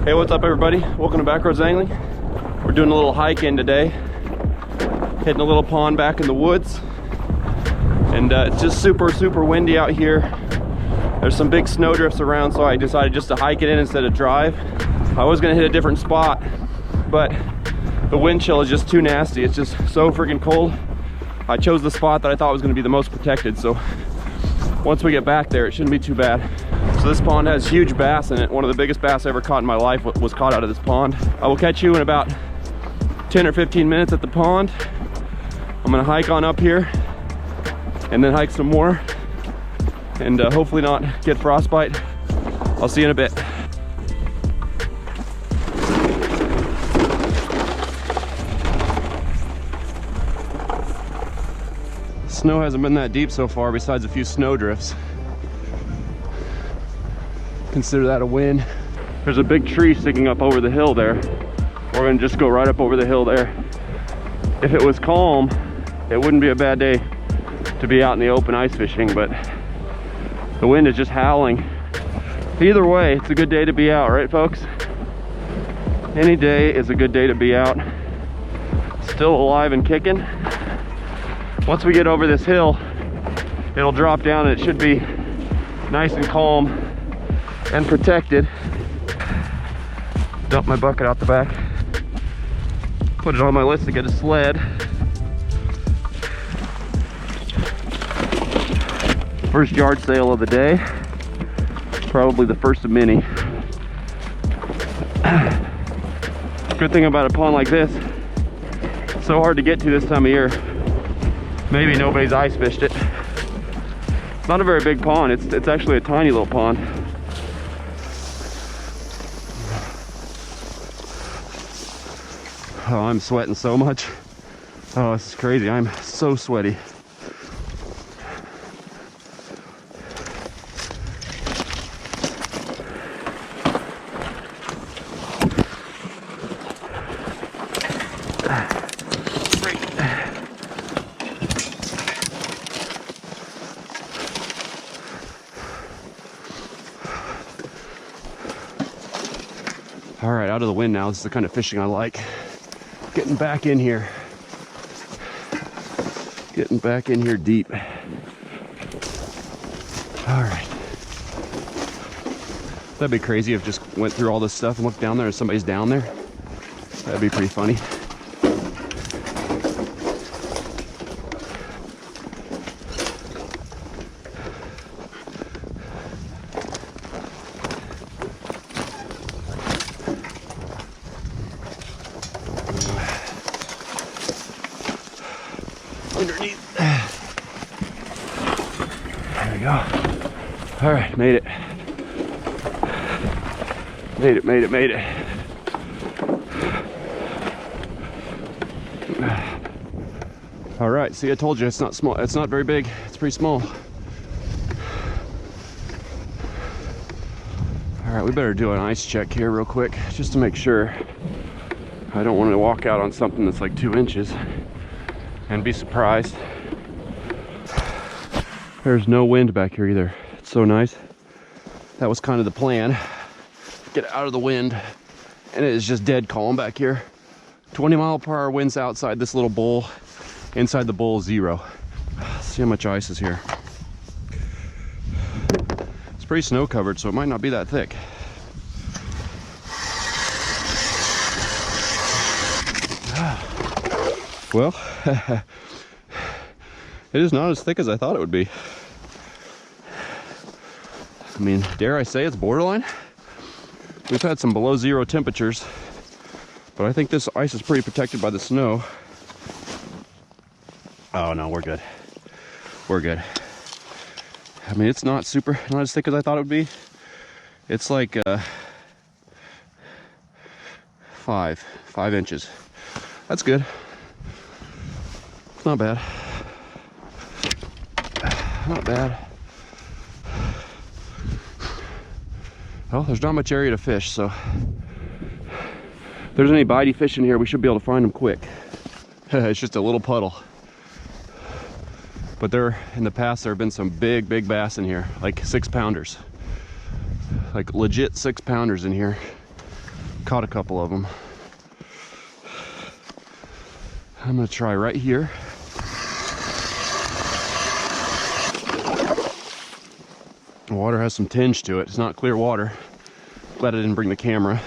Hey, what's up everybody? Welcome to Backroads Angling. We're doing a little hike in today. Hitting a little pond back in the woods. And it's just super windy out here. There's some big snow drifts around, so I decided just to hike it in instead of drive. I was gonna hit a different spot, but the wind chill is just too nasty. It's just so freaking cold. I chose the spot that I thought was gonna be the most protected, so once we get back there, it shouldn't be too bad. So this pond has huge bass in it. One of the biggest bass I ever caught in my life was caught out of this pond. I will catch you in about 10 or 15 minutes at the pond. I'm gonna hike on up here and then hike some more and hopefully not get frostbite. I'll see you in a bit. Snow hasn't been that deep so far besides a few snow drifts. Consider that a win. There's a big tree sticking up over the hill there. We're gonna just go right up over the hill there. If it was calm, it wouldn't be a bad day to be out in the open ice fishing, but the wind is just howling. Either way, it's a good day to be out, right folks? Any day is a good day to be out. Still alive and kicking. Once we get over this hill, it'll drop down and it should be nice and calm and protected. Dump my bucket out the back. Put it on my list to get a sled. First yard sale of the day. Probably the first of many. Good thing about a pond like this, it's so hard to get to this time of year. Maybe nobody's ice fished it. It's not a very big pond. It's actually a tiny little pond. Oh, I'm sweating so much. Oh, this is crazy. I'm so sweaty. All right, out of the wind now. This is the kind of fishing I like. Getting back in here. Getting back in here deep. All right. That'd be crazy if I just went through all this stuff and looked down there and somebody's down there. That'd be pretty funny. Underneath. There we go. All right, made it. Made it. All right, see, I told you it's not small. It's not very big. It's pretty small. All right, we better do an ice check here real quick just to make sure. I don't want to walk out on something that's like 2 inches and be surprised. There's no wind back here either. It's so nice. That was kind of the plan. Get out of the wind, and it is just dead calm back here. 20-mile-per-hour winds outside this little bowl. Inside the bowl, 0. See how much ice is here. It's pretty snow covered, so it might not be that thick. Well, it is not as thick as I thought it would be. I mean, dare I say it's borderline? We've had some below 0 temperatures, but I think this ice is pretty protected by the snow. Oh no, we're good. We're good. I mean, it's not as thick as I thought it would be. It's like 5 inches. That's good. It's not bad. Not bad. Well, there's not much area to fish, so if there's any bitey fish in here, we should be able to find them quick. It's just a little puddle. But there, in the past, there have been some big bass in here, like 6-pounders. Like legit 6-pounders in here. Caught a couple of them. I'm gonna try right here. The water has some tinge to it. It's not clear water. Glad I didn't bring the camera.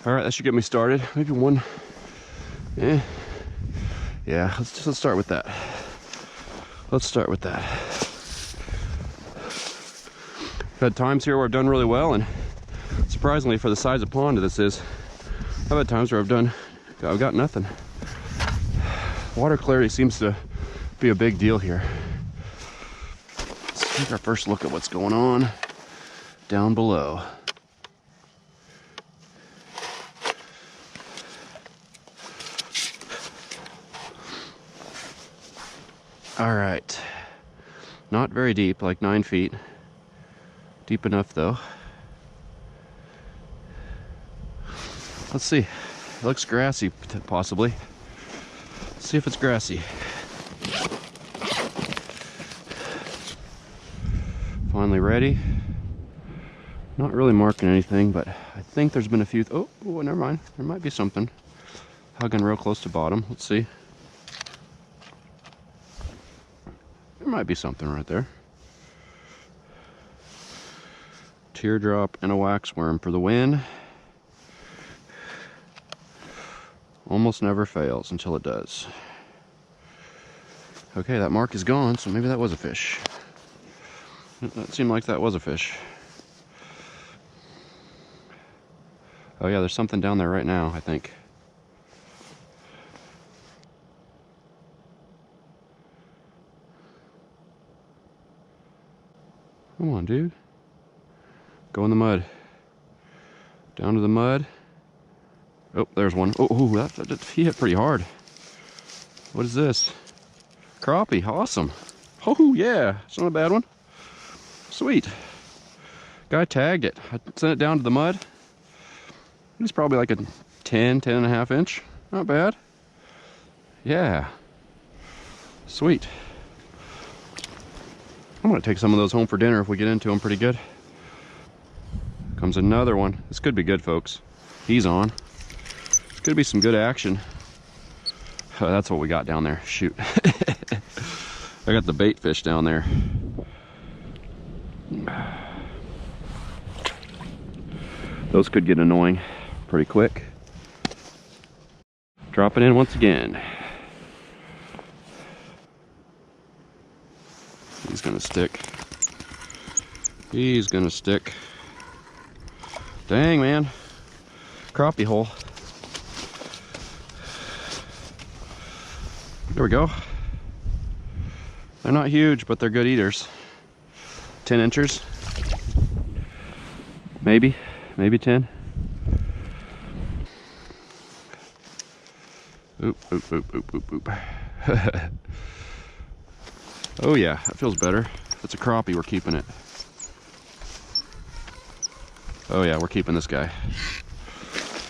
All right, that should get me started. Maybe one. Yeah. Let's start with that. Let's start with that. I've had times here where I've done really well, and surprisingly for the size of pond this is, I've had times where I've got nothing. Water clarity seems to be a big deal here. Let's take our first look at what's going on down below. All right, not very deep, like 9 feet. Deep enough though. Let's see. It looks grassy, possibly. Let's see if it's grassy. Finally ready. Not really marking anything, but I think there's been a few. Oh, never mind. There might be something. Hugging real close to bottom. Let's see. There might be something right there. Teardrop and a waxworm for the win. Almost never fails until it does. Okay, that mark is gone, so maybe that was a fish. That seemed like that was a fish. Oh yeah, there's something down there right now, I think. Come on, dude. Go in the mud. Down to the mud. Oh, there's one. Oh, that he hit pretty hard. What is this? Crappie. Awesome. Oh, yeah. It's not a bad one. Sweet. Guy tagged it. I sent it down to the mud. It's probably like a 10 and a half inch. Not bad. Yeah. Sweet. I'm going to take some of those home for dinner if we get into them pretty good. Comes another one. This could be good, folks. He's on. It's gonna be some good action. Oh, that's what we got down there. Shoot. I got the bait fish down there. Those could get annoying pretty quick. Drop it in once again. He's gonna stick. He's gonna stick. Dang, man. Crappie hole. There we go. They're not huge, but they're good eaters. 10 inches. Maybe 10. Oop, oop, oop, oop, oop, oop. Oh yeah, that feels better. If it's a crappie, we're keeping it. Oh yeah, we're keeping this guy.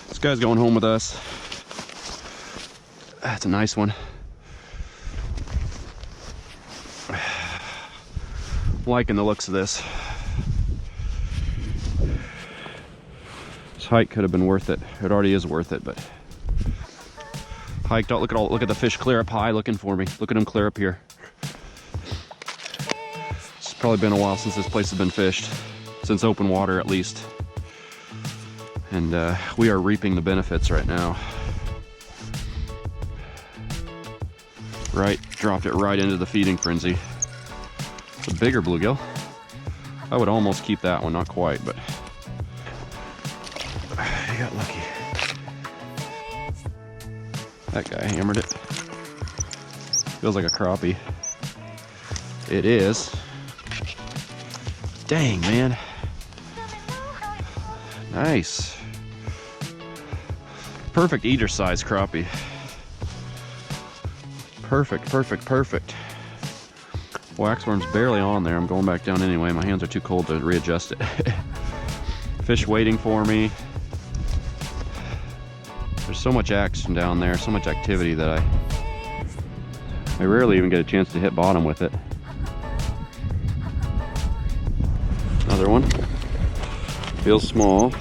This guy's going home with us. That's a nice one. Liking the looks of this. This hike could have been worth it. It already is worth it, but hiked out. Look at the fish clear up high looking for me. Look at them clear up here. It's probably been a while since this place has been fished, since open water at least. And we are reaping the benefits right now. Right, dropped it right into the feeding frenzy. It's a bigger bluegill. I would almost keep that one, not quite, but I got lucky. That guy hammered it. Feels like a crappie. It is. Dang, man. Nice. Perfect eater size crappie. Perfect, perfect, perfect. Waxworm's barely on there. I'm going back down anyway. My hands are too cold to readjust it. Fish waiting for me. There's so much action down there, so much activity that I rarely even get a chance to hit bottom with it. Another one. Feels small.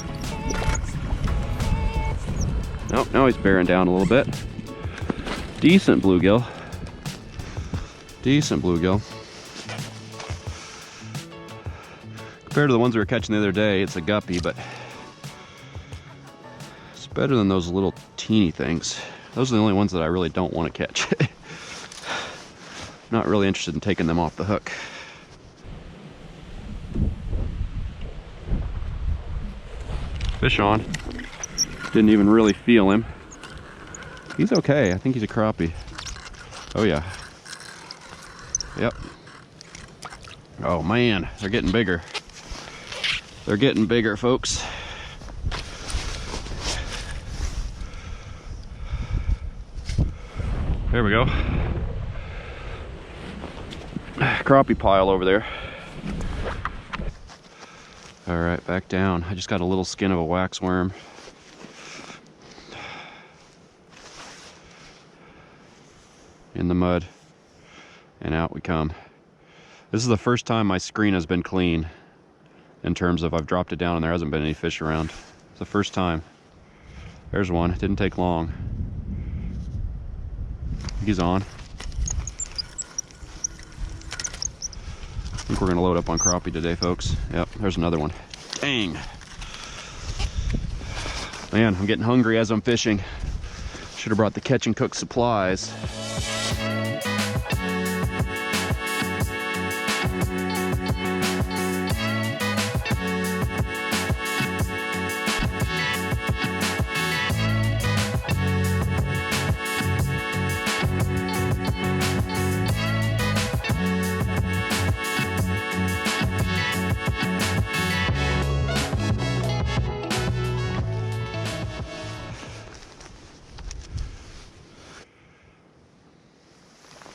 Nope, now he's bearing down a little bit. Decent bluegill. Decent bluegill. Compared to the ones we were catching the other day, it's a guppy, but it's better than those little teeny things. Those are the only ones that I really don't want to catch. I'm not really interested in taking them off the hook. Fish on. Didn't even really feel him. He's okay. I think he's a crappie. Oh yeah. Yep. Oh man, they're getting bigger. They're getting bigger, folks. There we go. Crappie pile over there. All right, back down. I just got a little skin of a wax worm. In the mud, and out we come. This is the first time my screen has been clean in terms of I've dropped it down and there hasn't been any fish around. It's the first time. There's one. It didn't take long. He's on. I think we're gonna load up on crappie today, folks. Yep, there's another one. Dang. Man, I'm getting hungry as I'm fishing. Should have brought the catch and cook supplies.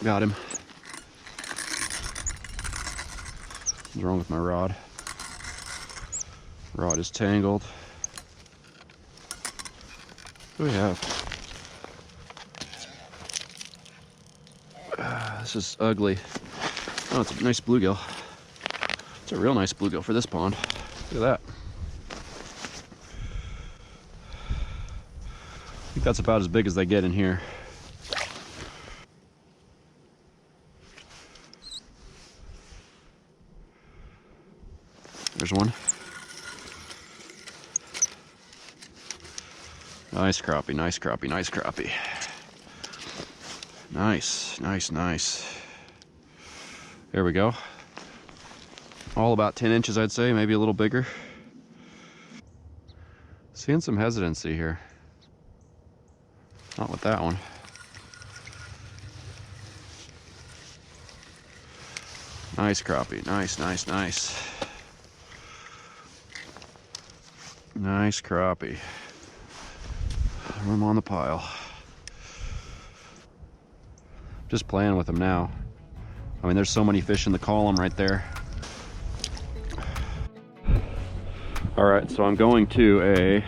Got him. What's wrong with my rod? Rod is tangled. What do we have? This is ugly. Oh, it's a nice bluegill. It's a real nice bluegill for this pond. Look at that. I think that's about as big as they get in here. There's one. Nice crappie, nice crappie, nice crappie. Nice, nice, nice. There we go. All about 10 inches, I'd say, maybe a little bigger. Seeing some hesitancy here. Not with that one. Nice crappie, nice, nice, nice. Nice crappie. I'm on the pile. Just playing with them now. I mean, there's so many fish in the column right there. All right, so I'm going to a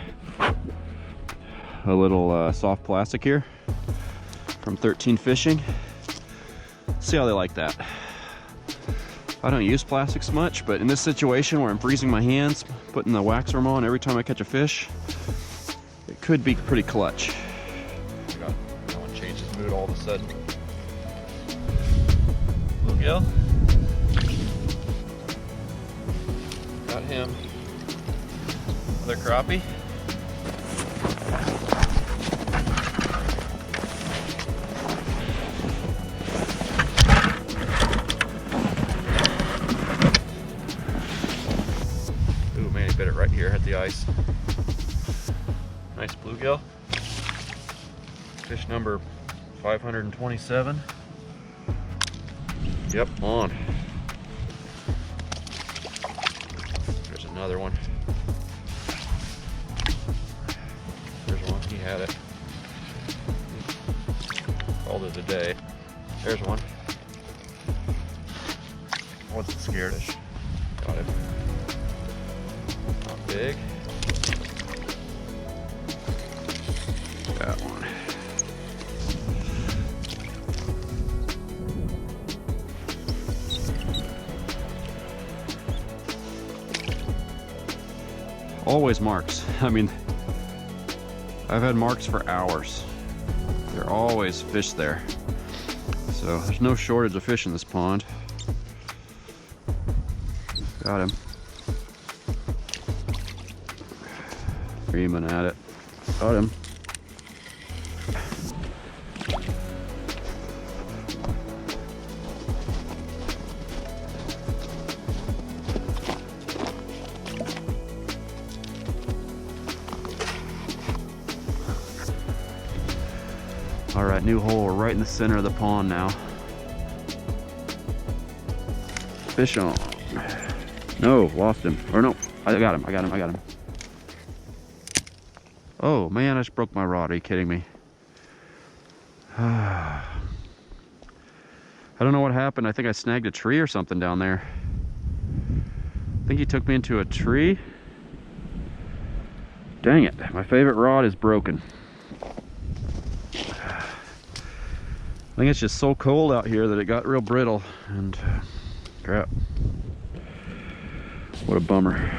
little soft plastic here from 13 Fishing. See how they like that. I don't use plastics much, but in this situation where I'm freezing my hands, putting the wax worm on every time I catch a fish, it could be pretty clutch. God, that one changed his mood all of a sudden. Bluegill. Got him. Another crappie. Bit it right here at the ice. Nice bluegill. Fish number 527. Yep, on. There's another one. There's one, he had it. Called it a day. There's one. Wasn't scared. Got it. Big. That one. Always marks. I mean, I've had marks for hours. There are always fish there. So there's no shortage of fish in this pond. Got him. Screaming at it. Got him. All right, new hole. We're right in the center of the pond now. Fish on. No, lost him. Or no, I got him. Oh man, I just broke my rod. Are you kidding me? I don't know what happened. I think I snagged a tree or something down there. I think he took me into a tree. Dang it, my favorite rod is broken. I think it's just so cold out here that it got real brittle and crap. What a bummer.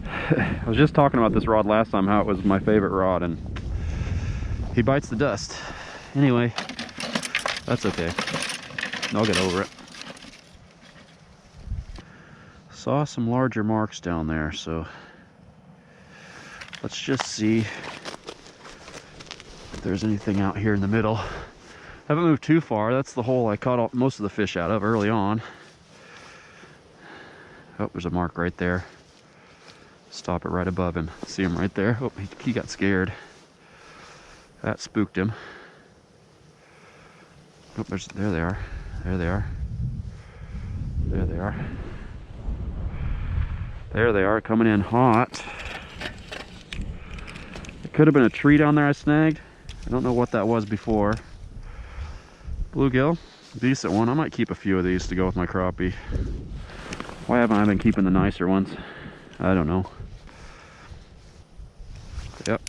I was just talking about this rod last time, how it was my favorite rod, and he bites the dust. Anyway, that's okay. I'll get over it. Saw some larger marks down there, so let's just see if there's anything out here in the middle. Haven't moved too far. That's the hole I caught most of the fish out of early on. Oh, there's a mark right there. Stop it right above him. See him right there? Oh, he got scared. That spooked him. Oh, there they are. There they are. There they are. There they are, coming in hot. It could have been a tree down there I snagged. I don't know what that was before. Bluegill, decent one. I might keep a few of these to go with my crappie. Why haven't I been keeping the nicer ones? I don't know. Yep.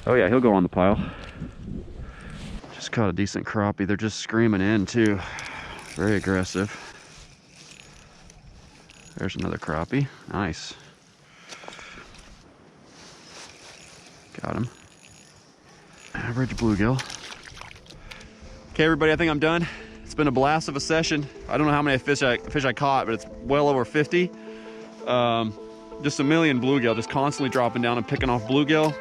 Oh yeah, he'll go on the pile. Just caught a decent crappie. They're just screaming in too. Very aggressive. There's another crappie. Nice. Got him. Average bluegill. Okay, everybody, I think I'm done. It's been a blast of a session. I don't know how many fish I caught, but it's well over 50. Just a million bluegill, just constantly dropping down and picking off bluegill.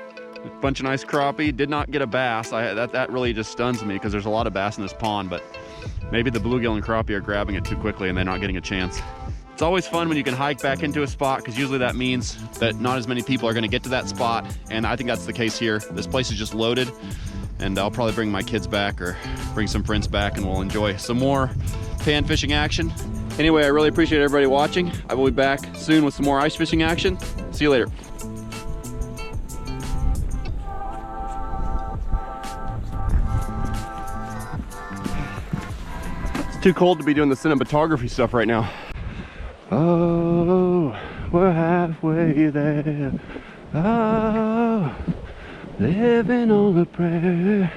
A bunch of nice crappie. Did not get a bass. That really just stuns me because there's a lot of bass in this pond, but maybe the bluegill and crappie are grabbing it too quickly and they're not getting a chance. It's always fun when you can hike back into a spot because usually that means that not as many people are going to get to that spot, and I think that's the case here. This place is just loaded, and I'll probably bring my kids back or bring some friends back and we'll enjoy some more pan fishing action. Anyway, I really appreciate everybody watching. I will be back soon with some more ice fishing action. See you later. It's too cold to be doing the cinematography stuff right now. Oh, we're halfway there. Oh, living on a prayer.